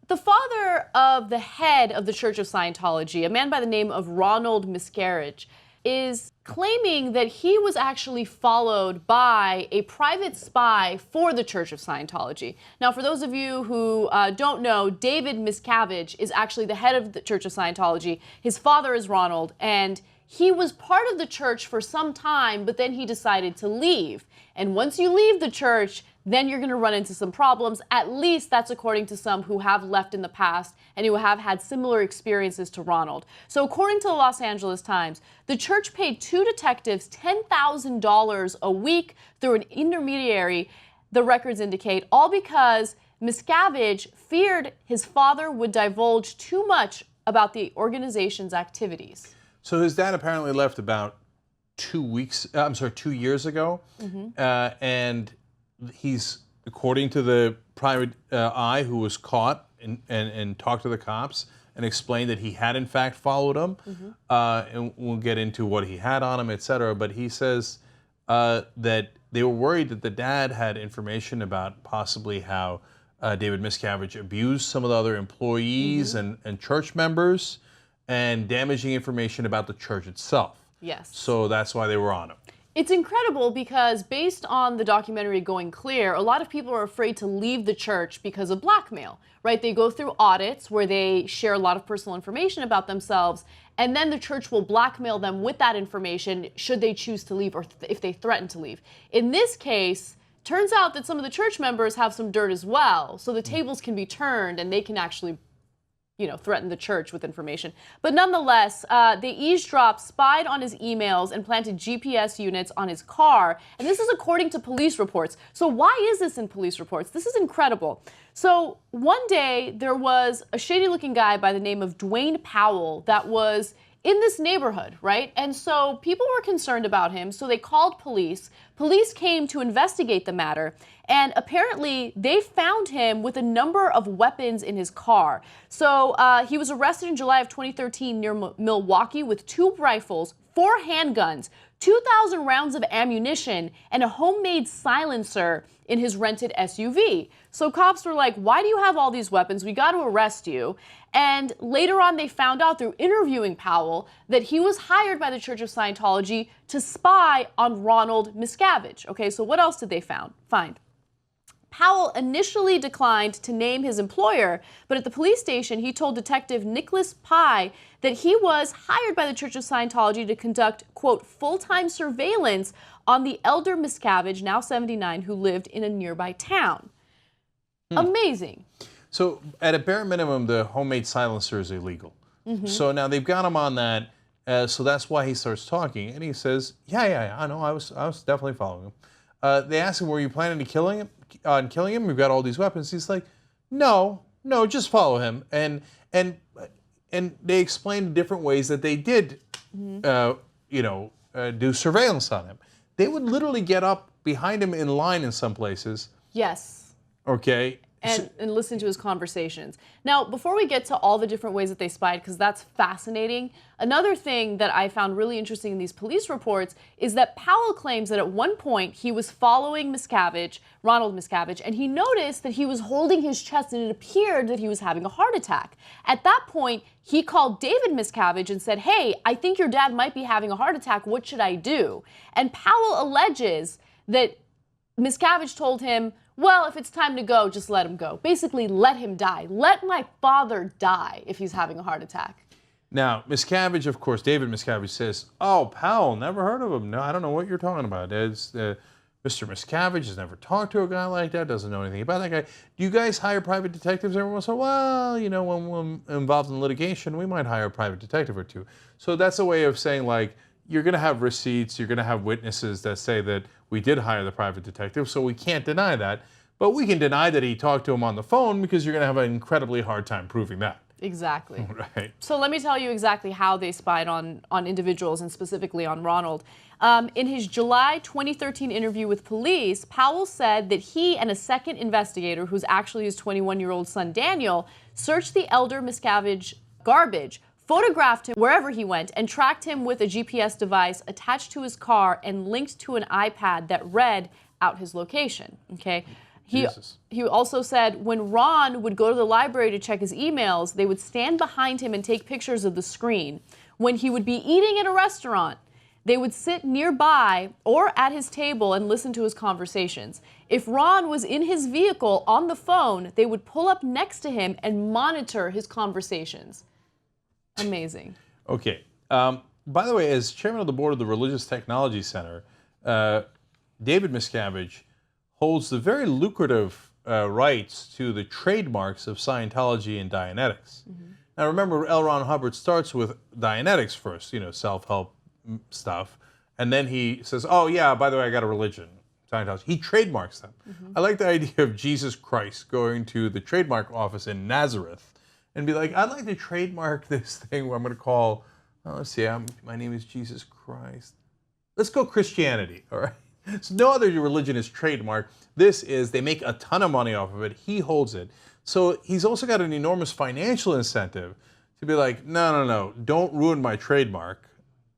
the father of the head of the Church of Scientology, a man by the name of Ronald Miscavige, is claiming that he was actually followed by a private spy for the Church of Scientology. Now, for those of you who don't know, David Miscavige is actually the head of the Church of Scientology. His father is Ronald, and he was part of the church for some time, but then he decided to leave. And once you leave the church, then you're going to run into some problems. At least that's according to some who have left in the past and who have had similar experiences to Ronald. So according to the Los Angeles Times, the church paid 2 detectives $10,000 a week through an intermediary, the records indicate, all because Miscavige feared his father would divulge too much about the organization's activities. So his dad apparently left about 2 years ago, and he's, according to the private eye who was caught and talked to the cops and explained that he had in fact followed him, and we'll get into what he had on him, etc. But he says that they were worried that the dad had information about possibly how David Miscavige abused some of the other employees and church members, and damaging information about the church itself. Yes. So that's why they were on him. It's incredible because based on the documentary Going Clear, a lot of people are afraid to leave the church because of blackmail, right? They go through audits where they share a lot of personal information about themselves, and then the church will blackmail them with that information should they choose to leave or if they threaten to leave. In this case, turns out that some of the church members have some dirt as well, so the tables can be turned and they can actually threaten the church with information. But nonetheless, they eavesdropped, spied on his emails, and planted GPS units on his car. And this is according to police reports. So why is this in police reports? This is incredible. So one day, there was a shady-looking guy by the name of Dwayne Powell that was in this neighborhood, right? And so people were concerned about him, so they called police. Police came to investigate the matter, and apparently they found him with a number of weapons in his car. So he was arrested in July of 2013 near Milwaukee with 2 rifles, 4 handguns, 2,000 rounds of ammunition, and a homemade silencer in his rented SUV. So cops were like, why do you have all these weapons? We got to arrest you. And later on, they found out through interviewing Powell that he was hired by the Church of Scientology to spy on Ronald Miscavige. Okay, so what else did they find? Powell initially declined to name his employer, but at the police station, he told Detective Nicholas Pye that he was hired by the Church of Scientology to conduct, quote, full-time surveillance on the elder Miscavige, now 79, who lived in a nearby town. Amazing. So at a bare minimum, the homemade silencer is illegal. So now they've got him on that, so that's why he starts talking, and he says, yeah, I know, I was definitely following him. They ask him, were you planning to killing him? We've got all these weapons. He's like, no, just follow him. And they explained different ways that they did, do surveillance on him. They would literally get up behind him in line in some places. Yes. Okay. And listen to his conversations. Now, before we get to all the different ways that they spied, because that's fascinating, another thing that I found really interesting in these police reports is that Powell claims that at one point he was following Ronald Miscavige, and he noticed that he was holding his chest and it appeared that he was having a heart attack. At that point, he called David Miscavige and said, hey, I think your dad might be having a heart attack. What should I do? And Powell alleges that Miscavige told him, well, if it's time to go, just let him go. Basically, let him die. Let my father die if he's having a heart attack. Now, Miscavige, of course, David Miscavige says, oh, Powell, never heard of him. No, I don't know what you're talking about. Mr. Miscavige has never talked to a guy like that, doesn't know anything about that guy. Do you guys hire private detectives every once in a while? Well, when we're involved in litigation, we might hire a private detective or two. So that's a way of saying, like, you're going to have receipts, you're going to have witnesses that say that we did hire the private detective, so we can't deny that. But we can deny that he talked to him on the phone because you're going to have an incredibly hard time proving that. Exactly. Right. So let me tell you exactly how they spied on individuals and specifically on Ronald. In his July 2013 interview with police, Powell said that he and a second investigator, who's actually his 21-year-old son Daniel, searched the elder Miscavige garbage, photographed him wherever he went, and tracked him with a GPS device attached to his car and linked to an iPad that read out his location. Okay. Jesus. He also said when Ron would go to the library to check his emails, they would stand behind him and take pictures of the screen. When he would be eating at a restaurant, they would sit nearby or at his table and listen to his conversations. If Ron was in his vehicle on the phone, they would pull up next to him and monitor his conversations. Amazing. Okay. By the way, as chairman of the board of the Religious Technology Center, David Miscavige holds the very lucrative rights to the trademarks of Scientology and Dianetics. Now remember, L. Ron Hubbard starts with Dianetics first, self-help stuff, and then he says, oh yeah, by the way, I got a religion, Scientology. He trademarks them. I like the idea of Jesus Christ going to the trademark office in Nazareth and be like, I'd like to trademark this thing where I'm going to call, let's see, my name is Jesus Christ. Let's go Christianity, all right? So no other religion is trademarked. This is, they make a ton of money off of it. He holds it. So he's also got an enormous financial incentive to be like, no, don't ruin my trademark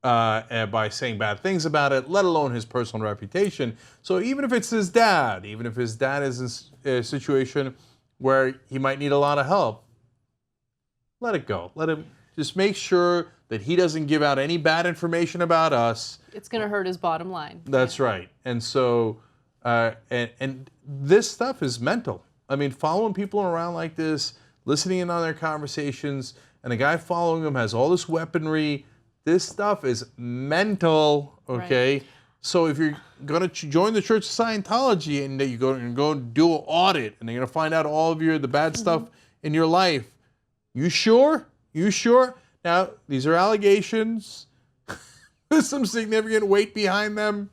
by saying bad things about it, let alone his personal reputation. So even if it's his dad, even if his dad is in a situation where he might need a lot of help, let it go. Let him just make sure that he doesn't give out any bad information about us. It's going to hurt his bottom line. That's right. And so, and this stuff is mental. I mean, following people around like this, listening in on their conversations, and a guy following them has all this weaponry. This stuff is mental, okay? Right. So if you're going to join the Church of Scientology and you go and do an audit and they're going to find out all of the bad stuff in your life, you sure? You sure? Now, these are allegations. There's some significant weight behind them.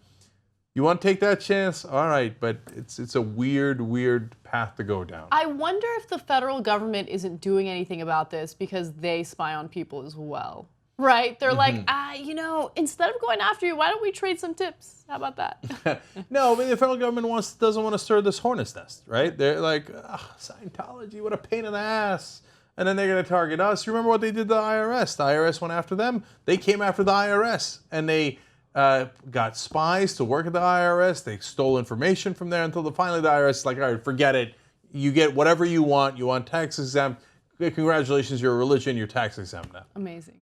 You want to take that chance? All right, but it's a weird path to go down. I wonder if the federal government isn't doing anything about this because they spy on people as well. Right? They're like, instead of going after you, why don't we trade some tips? How about that? No, I mean, the federal government doesn't want to stir this hornet's nest, right? They're like, Scientology, what a pain in the ass. And then they're going to target us. You remember what they did to the IRS? The IRS went after them. They came after the IRS, and they got spies to work at the IRS. They stole information from there until finally the IRS is like, all right, forget it. You get whatever you want. You want tax exempt. Congratulations, you're a religion. You're tax exempt now. Amazing.